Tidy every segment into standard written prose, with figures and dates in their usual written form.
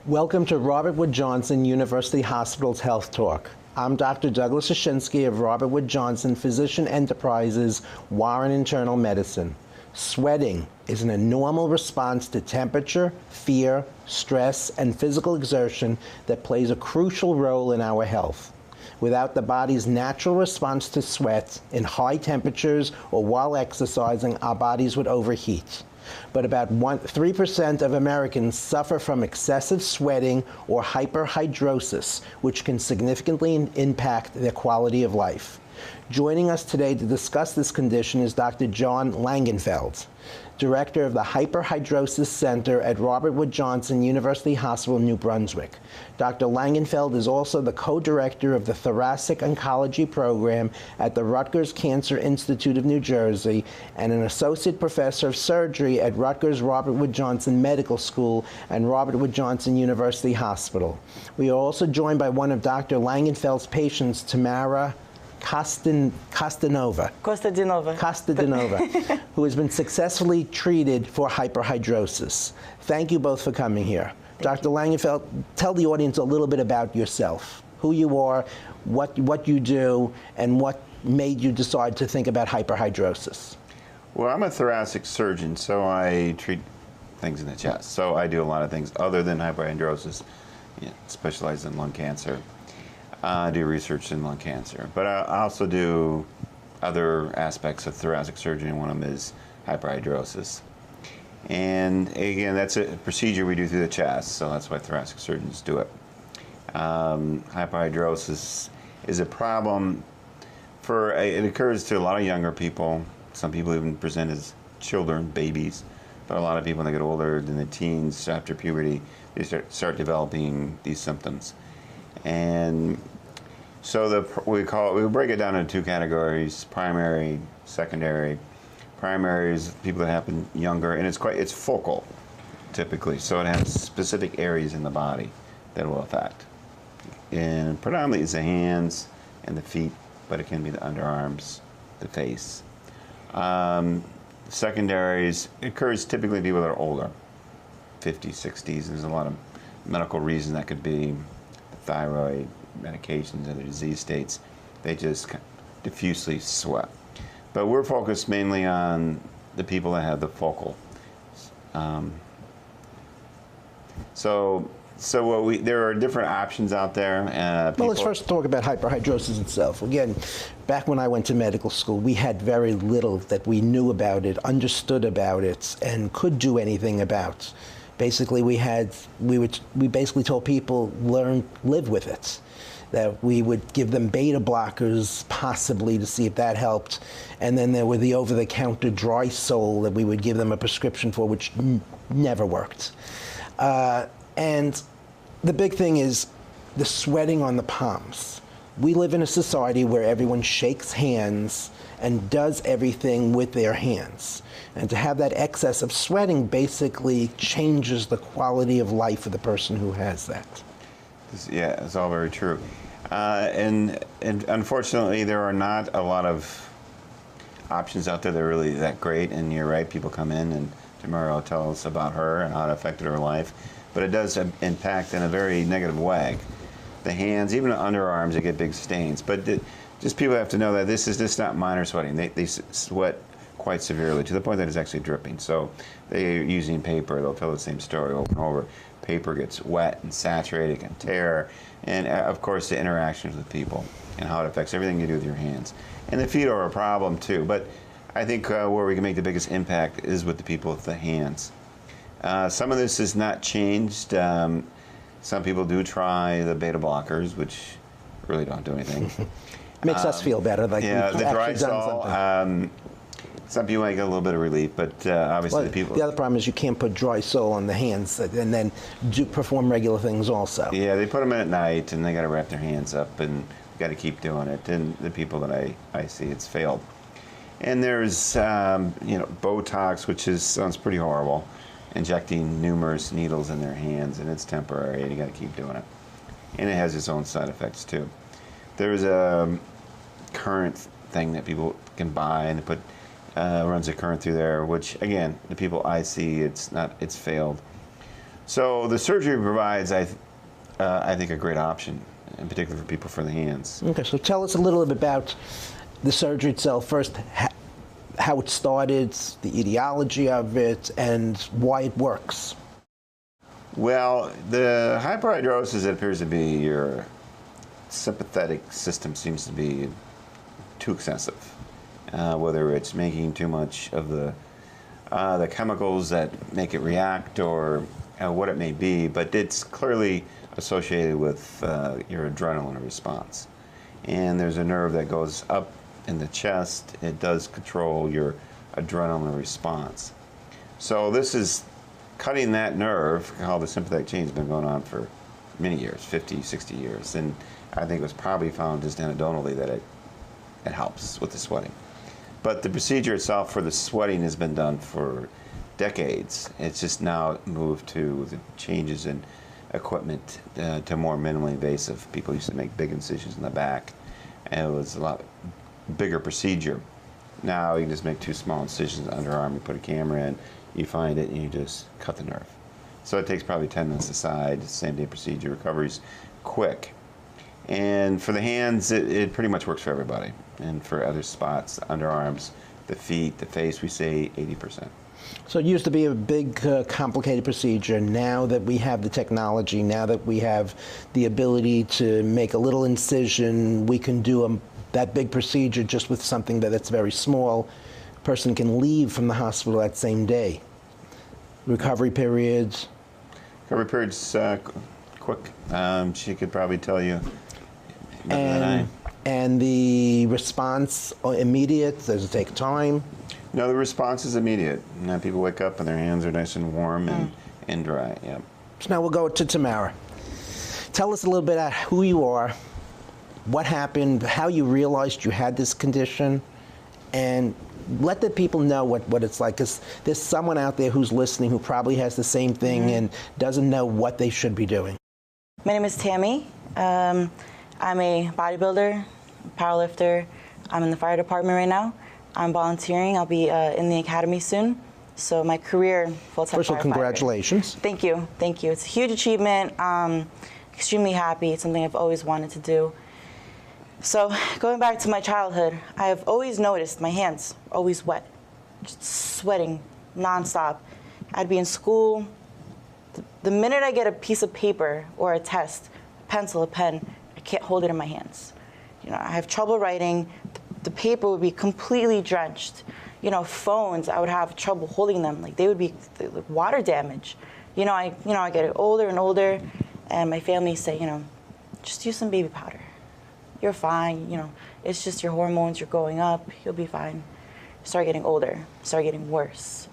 Welcome to Robert Wood Johnson University Hospital's Health Talk. I'm Dr. Douglas Ashinsky of Robert Wood Johnson Physician Enterprises, Warren Internal Medicine. Sweating is an normal response to temperature, fear, stress, and physical exertion that plays a crucial role in our health. Without the body's natural response to sweat in high temperatures or while exercising, our bodies would overheat. But about 3% of Americans suffer from excessive sweating or hyperhidrosis, which can significantly impact their quality of life. Joining us today to discuss this condition is Dr. John Langenfeld, Director of the Hyperhidrosis Center at Robert Wood Johnson University Hospital, New Brunswick. Dr. Langenfeld is also the co-director of the Thoracic Oncology Program at the Rutgers Cancer Institute of New Jersey and an associate professor of surgery at Rutgers Robert Wood Johnson Medical School and Robert Wood Johnson University Hospital. We are also joined by one of Dr. Langenfeld's patients, Tamara Kostadinova, who has been successfully treated for hyperhidrosis. Thank you both for coming here. Dr. Langenfeld, tell the audience a little bit about yourself, who you are, what you do, and what made you decide to think about hyperhidrosis. Well, I'm a thoracic surgeon, so I treat things in the chest. So I do a lot of things other than hyperhidrosis, specialize in lung cancer. I do research in lung cancer, but I also do other aspects of thoracic surgery, and one of them is hyperhidrosis. And again, that's a procedure we do through the chest, so that's why thoracic surgeons do it. Hyperhidrosis is a problem it occurs to a lot of younger people. Some people even present as children, babies, but a lot of people when they get older, in the teens, after puberty, they start developing these symptoms. And so we break it down into two categories: primary, secondary. Primary is people that happen younger, and it's focal, typically. So it has specific areas in the body that will affect. And predominantly it's the hands and the feet, but it can be the underarms, the face. Secondaries, it occurs typically in people that are older, 50s, 60s. There's a lot of medical reasons that could be thyroid, medications, other disease states. They just diffusely sweat. But we're focused mainly on the people that have the focal. There are different options out there. Well, let's first talk about hyperhidrosis itself. Again, back when I went to medical school, we had very little that we knew about it, understood about it, and could do anything about. Basically, we basically told people, live with it. That we would give them beta blockers, possibly, to see if that helped. And then there were the over-the-counter dry sol that we would give them a prescription for, which never worked. And the big thing is the sweating on the palms. We live in a society where everyone shakes hands and does everything with their hands. And to have that excess of sweating basically changes the quality of life for the person who has that. Yeah, it's all very true. And unfortunately, there are not a lot of options out there that are really that great. And you're right, people come in, and Tamara will tell us about her and how it affected her life. But it does impact in a very negative way. The hands, even the underarms, they get big stains. But just people have to know that this is just not minor sweating. They sweat quite severely, to the point that it's actually dripping. So they're using paper. They'll tell the same story over and over. Paper gets wet and saturated, can tear, and of course the interactions with people and how it affects everything you do with your hands. And the feet are a problem too, but I think where we can make the biggest impact is with the people with the hands. Some of this is not changed. Some people do try the beta blockers, which really don't do anything. Makes us feel better. Like yeah, the dry sol. Some people might get a little bit of relief, but obviously the people... The other problem is you can't put dry sol on the hands and then perform regular things also. Yeah, they put them in at night, and they got to wrap their hands up, and got to keep doing it. And the people that I see, it's failed. And there's, Botox, which sounds pretty horrible, injecting numerous needles in their hands, and it's temporary, and you got to keep doing it. And it has its own side effects too. There's a current thing that people can buy, and they put runs a current through there, which again, the people I see, it's failed. So the surgery provides, I think, a great option, in particular for people for the hands. Okay, so tell us a little bit about the surgery itself. First, how it started, the etiology of it, and why it works. Well, the hyperhidrosis, it appears to be your sympathetic system seems to be too excessive. Whether it's making too much of the chemicals that make it react, or what it may be, but it's clearly associated with your adrenaline response. And there's a nerve that goes up in the chest. It does control your adrenaline response. So this is cutting that nerve, called the sympathetic chain, has been going on for many years, 50, 60 years. And I think it was probably found just anecdotally that it helps with the sweating. But the procedure itself for the sweating has been done for decades. It's just now moved to the changes in equipment to more minimally invasive. People used to make big incisions in the back, and it was a lot bigger procedure. Now you can just make 2 small incisions underarm, you put a camera in, you find it, and you just cut the nerve. So it takes probably 10 minutes aside, same day procedure, recovery's quick. And for the hands, it pretty much works for everybody. And for other spots, the underarms, the feet, the face, we say 80%. So it used to be a big, complicated procedure. Now that we have the technology, now that we have the ability to make a little incision, we can do that big procedure just with something that's very small. A person can leave from the hospital that same day. Recovery periods? Recovery periods, quick. She could probably tell you better than I. And the response immediate? Does it take time? No, the response is immediate. Now people wake up and their hands are nice and warm and dry. Yeah. So now we'll go to Tamara. Tell us a little bit about who you are, what happened, how you realized you had this condition, and let the people know what it's like. Because there's someone out there who's listening who probably has the same thing and doesn't know what they should be doing. My name is Tammy. I'm a bodybuilder, powerlifter. I'm in the fire department right now. I'm volunteering. I'll be in the academy soon. So my career, full-time First of all, firefighter. congratulations. Thank you. Thank you. It's a huge achievement. Extremely happy. It's something I've always wanted to do. So going back to my childhood, I have always noticed my hands always wet, just sweating nonstop. I'd be in school. The minute I get a piece of paper or a test, a pencil, a pen, I can't hold it in my hands. You know, I have trouble writing. The paper would be completely drenched. You know, phones, I would have trouble holding them. Like they would be like water damage. I get older and older, and my family say, just use some baby powder. You're fine. It's just your hormones. You're going up. You'll be fine. Start getting older. Start getting worse.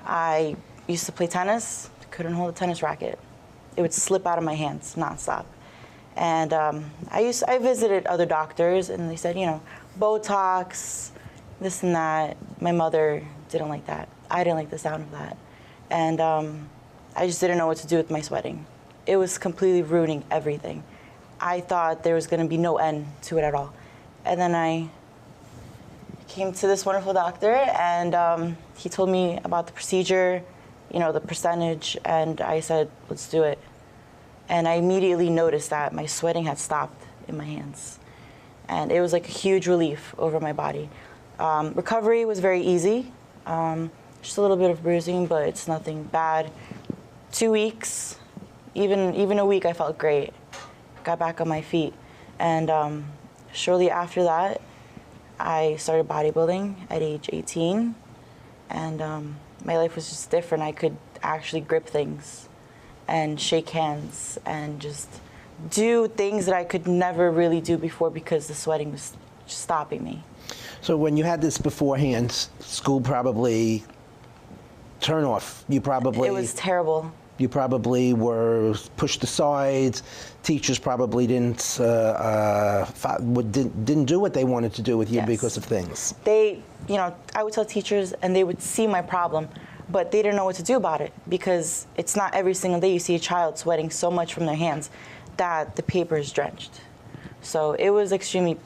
I used to play tennis. Couldn't hold a tennis racket. It would slip out of my hands nonstop. And I visited other doctors, and they said, Botox, this and that. My mother didn't like that. I didn't like the sound of that. And I just didn't know what to do with my sweating. It was completely ruining everything. I thought there was going to be no end to it at all. And then I came to this wonderful doctor, and he told me about the procedure, the percentage, and I said, let's do it. And I immediately noticed that my sweating had stopped in my hands. And it was like a huge relief over my body. Recovery was very easy. Just a little bit of bruising, but it's nothing bad. 2 weeks, even a week, I felt great. Got back on my feet. And shortly after that, I started bodybuilding at age 18. And my life was just different. I could actually grip things and shake hands and just do things that I could never really do before because the sweating was just stopping me. So when you had this beforehand, school probably turn off. It was terrible. You probably were pushed aside. Teachers probably didn't do what they wanted to do with you because of things. I would tell teachers, and they would see my problem, but they didn't know what to do about it because it's not every single day you see a child sweating so much from their hands that the paper is drenched. So it was extremely,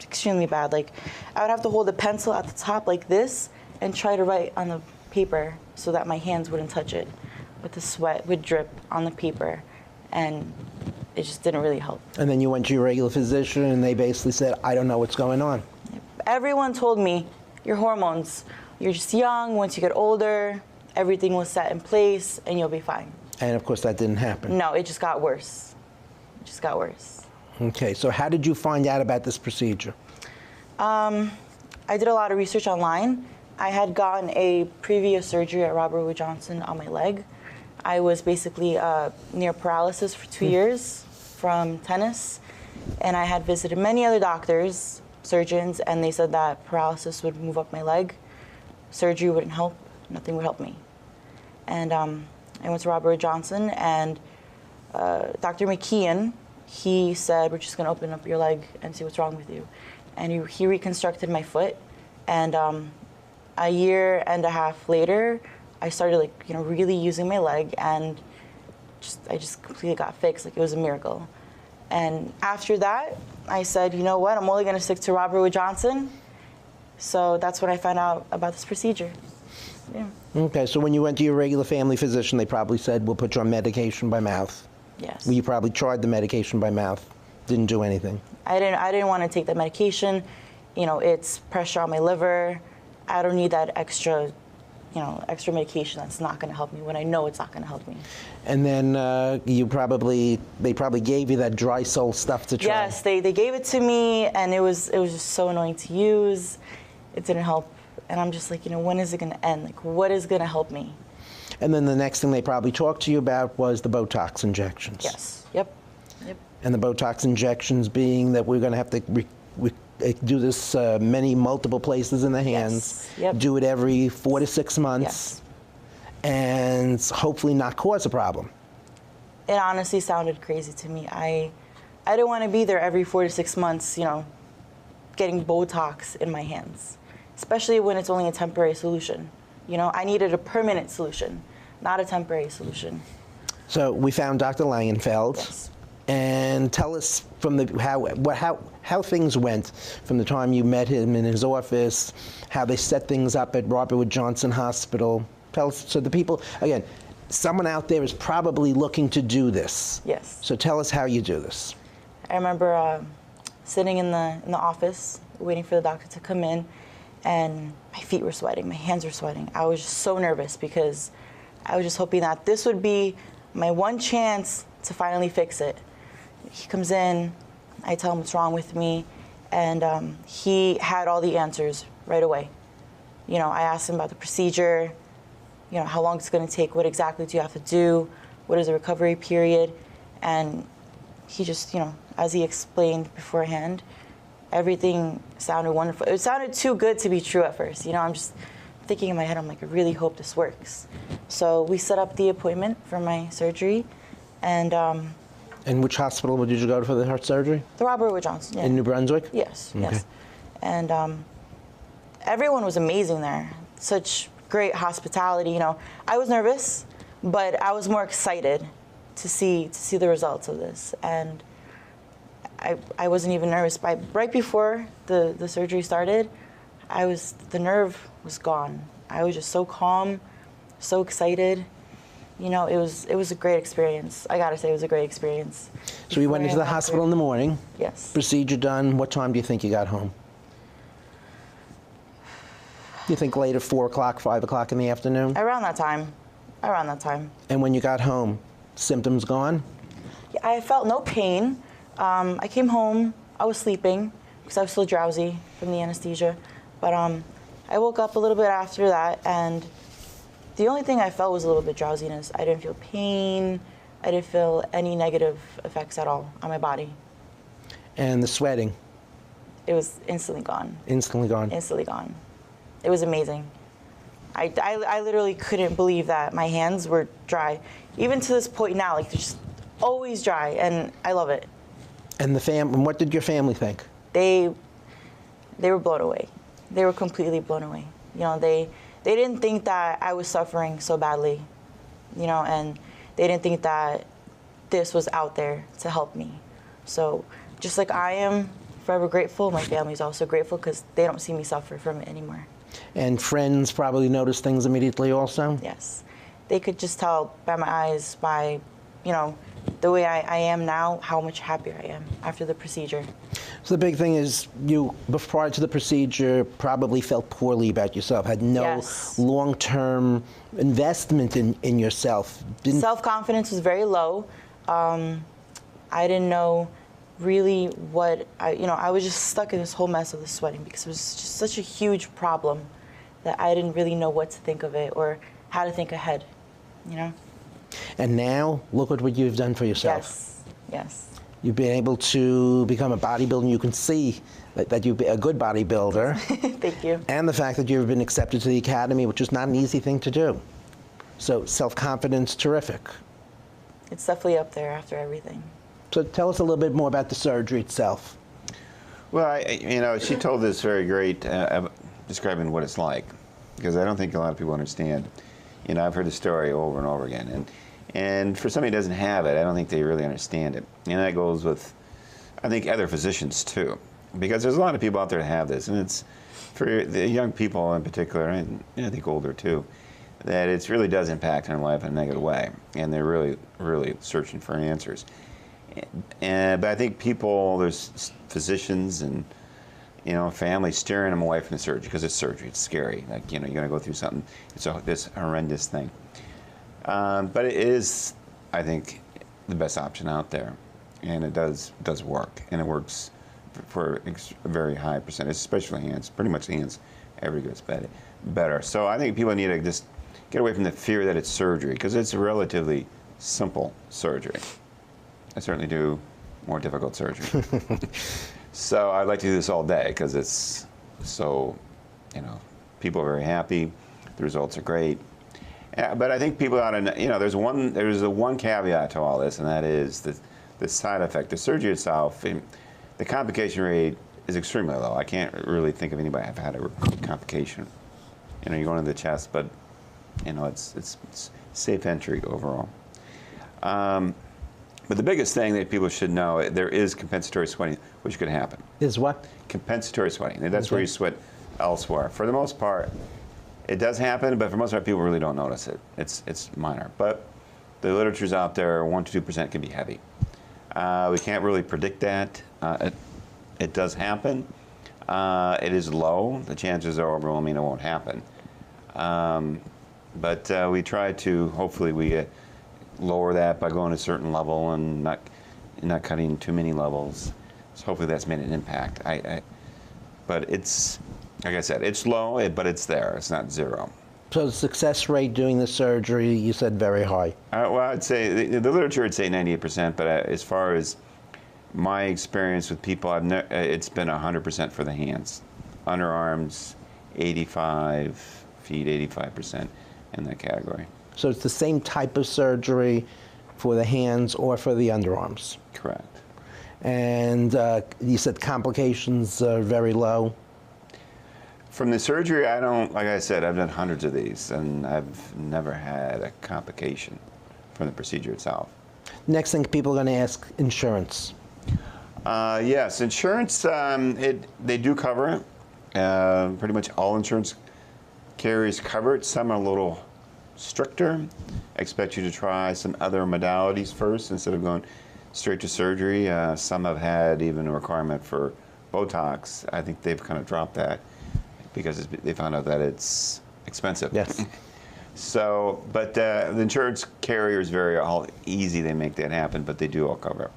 extremely bad. Like I would have to hold a pencil at the top like this and try to write on the paper so that my hands wouldn't touch it. but the sweat would drip on the paper, and it just didn't really help. And then you went to your regular physician, and they basically said, I don't know what's going on. Everyone told me, your hormones, you're just young, once you get older, everything will set in place, and you'll be fine. And of course, that didn't happen. No, it just got worse. It just got worse. Okay, so how did you find out about this procedure? I did a lot of research online. I had gotten a previous surgery at Robert Wood Johnson on my leg. I was basically near paralysis for 2 years from tennis, and I had visited many other doctors, surgeons, and they said that paralysis would move up my leg. Surgery wouldn't help, nothing would help me. And I went to Robert Wood Johnson, and Dr. McKeon, he said, we're just gonna open up your leg and see what's wrong with you. And he reconstructed my foot, and a year and a half later, I started really using my leg, and I just completely got fixed. Like, it was a miracle. And after that, I said, you know what, I'm only gonna stick to Robert Wood Johnson. So that's when I found out about this procedure. Yeah. Okay, so when you went to your regular family physician, they probably said, we'll put you on medication by mouth. Yes. Well, you probably tried the medication by mouth, didn't do anything. I didn't want to take that medication. You know, it's pressure on my liver. I don't need that extra medication that's not going to help me when I know it's not going to help me. And then they probably gave you that dry sole stuff to try. Yes, they gave it to me, and it was just so annoying to use. It didn't help, and I'm just like, when is it going to end? Like, what is going to help me? And then the next thing they probably talked to you about was the Botox injections. Yes. Yep. And the Botox injections being that we're going to have to do this multiple places in the hands. Yes. Yep. Do it every 4 to 6 months. Yes. And hopefully not cause a problem. It honestly sounded crazy to me. I didn't want to be there every 4 to 6 months, getting Botox in my hands, especially when it's only a temporary solution. I needed a permanent solution, not a temporary solution. So we found Dr. Langenfeld. Yes. And tell us from how things went from the time you met him in his office, how they set things up at Robert Wood Johnson Hospital. Tell us, so the people, again, someone out there is probably looking to do this. Yes. So tell us how you do this. I remember sitting in the office, waiting for the doctor to come in, and my feet were sweating, my hands were sweating. I was just so nervous because I was just hoping that this would be my one chance to finally fix it. He comes in, I tell him what's wrong with me, and he had all the answers right away. I asked him about the procedure, how long it's going to take, what exactly do you have to do, what is the recovery period, and he just, as he explained beforehand, everything sounded wonderful. It sounded too good to be true at first. I'm just thinking in my head, I'm like, I really hope this works. So we set up the appointment for my surgery, and which hospital did you go to for the heart surgery? the Robert Wood Johnson. Yeah. In New Brunswick? Yes, Okay. yes. And everyone was amazing there. Such great hospitality. I was nervous, but I was more excited to see the results of this. And I wasn't even nervous. Right before the surgery started, the nerve was gone. I was just so calm, so excited. It was a great experience. I gotta say, it was a great experience. So you went into the hospital in the morning. Yes. Procedure done. What time do you think you got home? You think later, 4 o'clock, 5 o'clock in the afternoon? Around that time. And when you got home, symptoms gone? I felt no pain. I came home, I was sleeping because I was still drowsy from the anesthesia. But I woke up a little bit after that, and the only thing I felt was a little bit drowsiness. I didn't feel pain. I didn't feel any negative effects at all on my body. And the sweating? It was instantly gone. Instantly gone? Instantly gone. It was amazing. I literally couldn't believe that my hands were dry. Even to this point now, they're just always dry, and I love it. And what did your family think? They were blown away. They were completely blown away. They didn't think that I was suffering so badly, and they didn't think that this was out there to help me. So just like I am forever grateful, my family's also grateful because they don't see me suffer from it anymore. And friends probably noticed things immediately also? Yes. they could just tell by my eyes, by, the way I am now, how much happier I am after the procedure. So the big thing is you, prior to the procedure, probably felt poorly about yourself, had no Yes. long-term investment in yourself. Self-confidence was very low. I didn't know really what, I was just stuck in this whole mess of the sweating because it was just such a huge problem that I didn't really know what to think of it or how to think ahead, And now, look at what you've done for yourself. Yes. You've been able to become a bodybuilder, and you can see that you're a good bodybuilder. Thank you. And the fact that you've been accepted to the academy, which is not an easy thing to do. So self-confidence, terrific. It's definitely up there after everything. So tell us a little bit more about the surgery itself. Well, she told this very great, describing what it's like, because I don't think a lot of people understand. I've heard the story over and over again, and for somebody who doesn't have it, I don't think they really understand it. And that goes with, I think, other physicians too, because there's a lot of people out there that have this, and it's for the young people in particular, and I think older too, that it really does impact their life in a negative way, and they're really, really searching for answers. But I think there's physicians and families steering them away from the surgery because it's surgery. It's scary. Like you're going to go through something. It's this horrendous thing. But it is, I think, the best option out there, and it does work, and it works for a very high percentage, especially hands. Pretty much hands, every gets better. So I think people need to just get away from the fear that it's surgery because it's a relatively simple surgery. I certainly do more difficult surgery. So I'd like to do this all day because it's so, people are very happy. The results are great. But I think people ought to know, there's a one caveat to all this, and that is the side effect. The surgery itself, the complication rate is extremely low. I can't really think of anybody who've had a complication. You're going to the chest, but, it's safe entry overall. But the biggest thing that people should know, there is compensatory sweating, which could happen. Is what? Compensatory sweating. That's where you sweat elsewhere. For the most part, it does happen, but for most part, people really don't notice it. It's minor. But the literature's out there, 1% to 2% can be heavy. We can't really predict that. It does happen. It is low. The chances are overwhelming it won't happen. But we try to, hopefully, we lower that by going to a certain level and not cutting too many levels. So hopefully that's made an impact. But it's, like I said, it's low, but it's there. It's not zero. So the success rate doing the surgery, you said very high. Well, I'd say the literature would say 98%, but as far as my experience with people, it's been 100% for the hands. Underarms, 85, feet, 85% in that category. So it's the same type of surgery for the hands or for the underarms. Correct. And you said complications are very low. From the surgery, like I said, I've done hundreds of these, and I've never had a complication from the procedure itself. Next thing people are going to ask, insurance. Yes, insurance, they do cover it. Pretty much all insurance carriers cover it. Some are a little stricter. Expect you to try some other modalities first instead of going straight to surgery. Some have had even a requirement for Botox. I think they've kind of dropped that because they found out that it's expensive. Yes. So, but the insurance carriers very easy. They make that happen, but they do all cover it.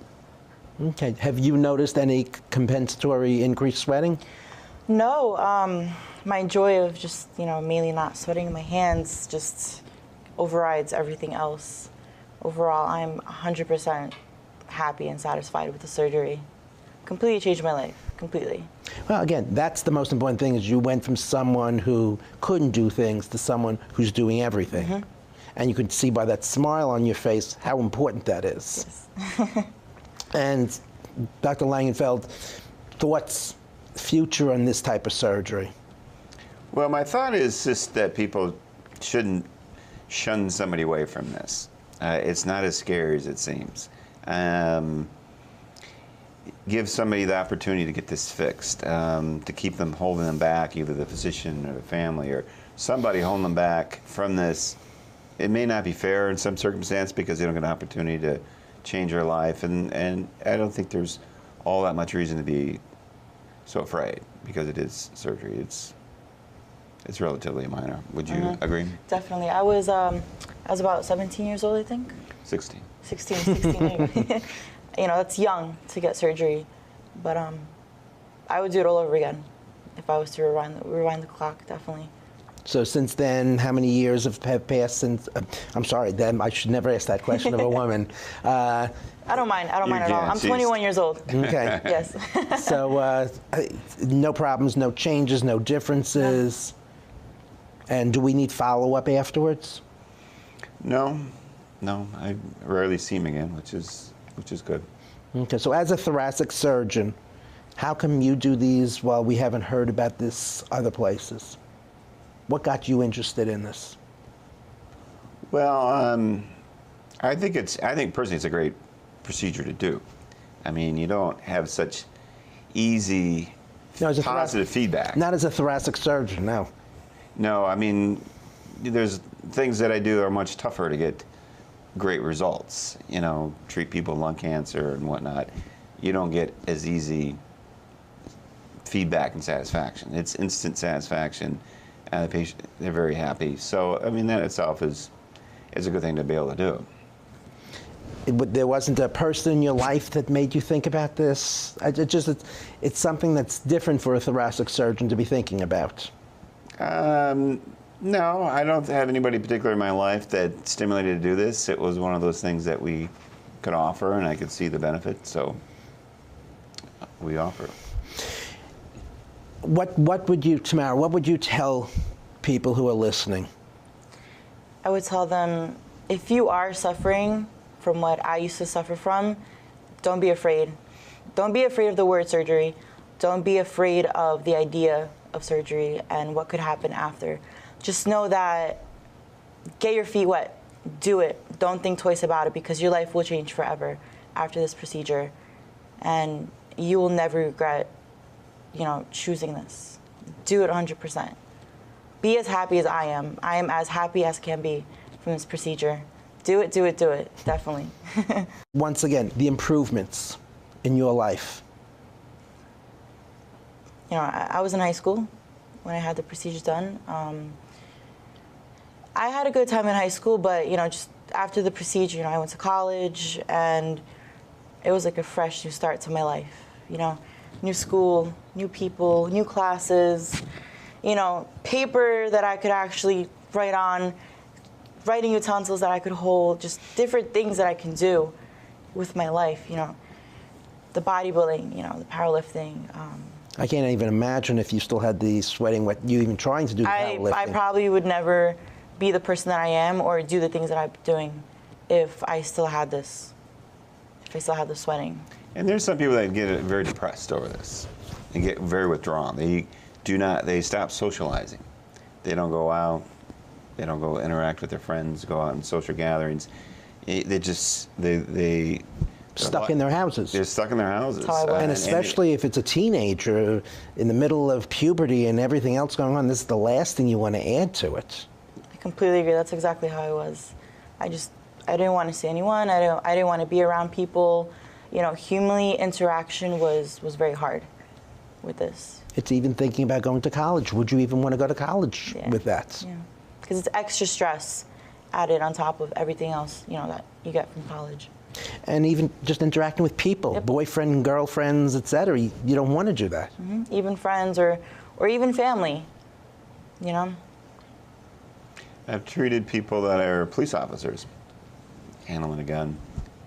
Okay. Have you noticed any compensatory increased sweating? No. My joy of just, mainly not sweating in my hands just overrides everything else. Overall, I'm 100% happy and satisfied with the surgery. Completely changed my life, completely. Well, again, that's the most important thing is you went from someone who couldn't do things to someone who's doing everything. Mm-hmm. And you can see by that smile on your face how important that is. Yes. And Dr. Langenfeld, thoughts, future on this type of surgery? Well, my thought is just that people shouldn't shun somebody away from this. It's not as scary as it seems. Give somebody the opportunity to get this fixed, to keep them holding them back, either the physician or the family or somebody holding them back from this it may not be fair in some circumstance because they don't get an opportunity to change their life, and I don't think there's all that much reason to be so afraid because it is surgery. It's relatively minor. Would you agree? Definitely. I was about 17 years old, I think. 16. 16. You know, that's young to get surgery, but I would do it all over again if I was to rewind the clock, definitely. So since then, how many years have passed since? I'm sorry, then I should never ask that question of a woman. I don't mind at all. I'm 21 years old. Okay. Yes. So no problems, no changes, no differences. No. And do we need follow-up afterwards? No. I rarely see him again, which is good. Okay. So as a thoracic surgeon, how come you do these while we haven't heard about this other places? What got you interested in this? Well, I think personally it's a great procedure to do. I mean, you don't have such easy positive feedback. Not as a thoracic surgeon, no. No, I mean, there's things that I do are much tougher to get great results. You know, treat people with lung cancer and whatnot. You don't get as easy feedback and satisfaction. It's instant satisfaction. The patient, they're very happy. So, I mean, that itself is a good thing to be able to do. There wasn't a person in your life that made you think about this? It's something that's different for a thoracic surgeon to be thinking about. No, I don't have anybody particular in my life that stimulated to do this. It was one of those things that we could offer, and I could see the benefit, so we offer. What would you, Tamara, what would you tell people who are listening? I would tell them, if you are suffering from what I used to suffer from, don't be afraid. Don't be afraid of the word surgery. Don't be afraid of the idea of surgery and what could happen after. Just know that, get your feet wet. Do it. Don't think twice about it, because your life will change forever after this procedure. And you will never regret, choosing this. Do it 100%. Be as happy as I am. I am as happy as can be from this procedure. Do it, do it, do it. Definitely. Once again, the improvements in your life. I was in high school when I had the procedure done. I had a good time in high school, but, just after the procedure, I went to college, and it was like a fresh new start to my life. New school, new people, new classes, paper that I could actually write on, writing utensils that I could hold, just different things that I can do with my life, the bodybuilding, the powerlifting. I can't even imagine if you still had the sweating, what you even trying to do the powerlifting. I probably would never be the person that I am or do the things that I'm doing if I still had this, if I still had the sweating. And there's some people that get very depressed over this and get very withdrawn. They stop socializing. They don't go out. They don't go interact with their friends, go out in social gatherings. They stuck in their houses. They're stuck in their houses. And especially if it's a teenager in the middle of puberty and everything else going on, this is the last thing you want to add to it. I completely agree. That's exactly how I was. I didn't want to see anyone. I didn't want to be around people. Human interaction was very hard with this. It's even thinking about going to college. Would you even want to go to college with that? Yeah, because it's extra stress added on top of everything else, that you get from college. And even just interacting with people, boyfriend, girlfriends, etc. You don't want to do that. Mm-hmm. Even friends or even family, I've treated people that are police officers, handling a gun.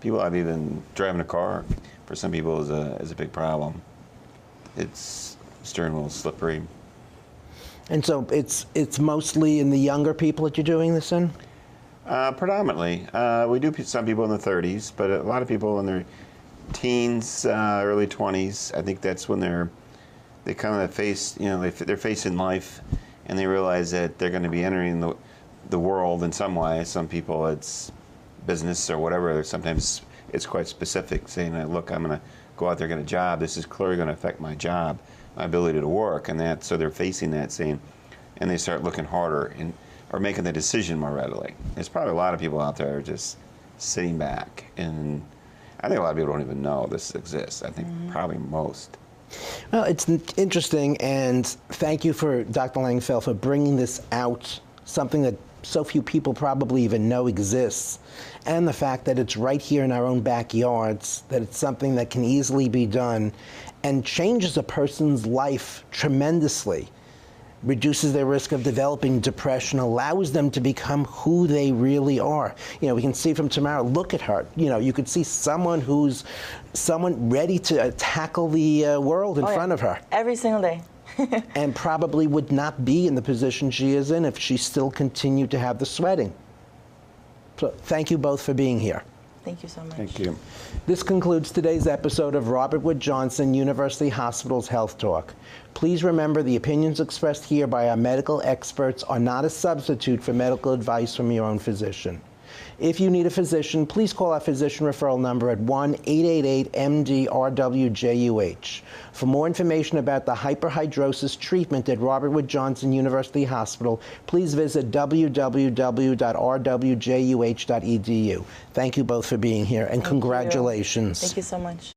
People out even driving a car, for some people, is a big problem. It's steering wheel slippery. And so it's mostly in the younger people that you're doing this in? Predominantly. We do some people in the 30s, but a lot of people in their teens, early 20s. I think that's when they kind of face, they're facing life, and they realize that they're going to be entering the world in some way. Some people, it's business or whatever. Sometimes it's quite specific, saying, look, I'm going to go out there and get a job. This is clearly going to affect my job, my ability to work, and so they're facing that, saying, and they start looking harder. And are making the decision more readily. There's probably a lot of people out there just sitting back, and I think a lot of people don't even know this exists. I think probably most. Well, it's interesting, and thank you for Dr. Langenfeld for bringing this out, something that so few people probably even know exists, and the fact that it's right here in our own backyards, that it's something that can easily be done and changes a person's life tremendously, reduces their risk of developing depression, allows them to become who they really are. You know, we can see from Tamara, look at her. You know, you could see someone ready to tackle the world in front of her. Every single day. And probably would not be in the position she is in if she still continued to have the sweating. So thank you both for being here. Thank you so much. Thank you. This concludes today's episode of Robert Wood Johnson University Hospital's Health Talk. Please remember the opinions expressed here by our medical experts are not a substitute for medical advice from your own physician. If you need a physician, please call our physician referral number at 1-888-MD-RWJUH. For more information about the hyperhidrosis treatment at Robert Wood Johnson University Hospital, please visit www.rwjuh.edu. Thank you both for being here, and congratulations. Thank you so much.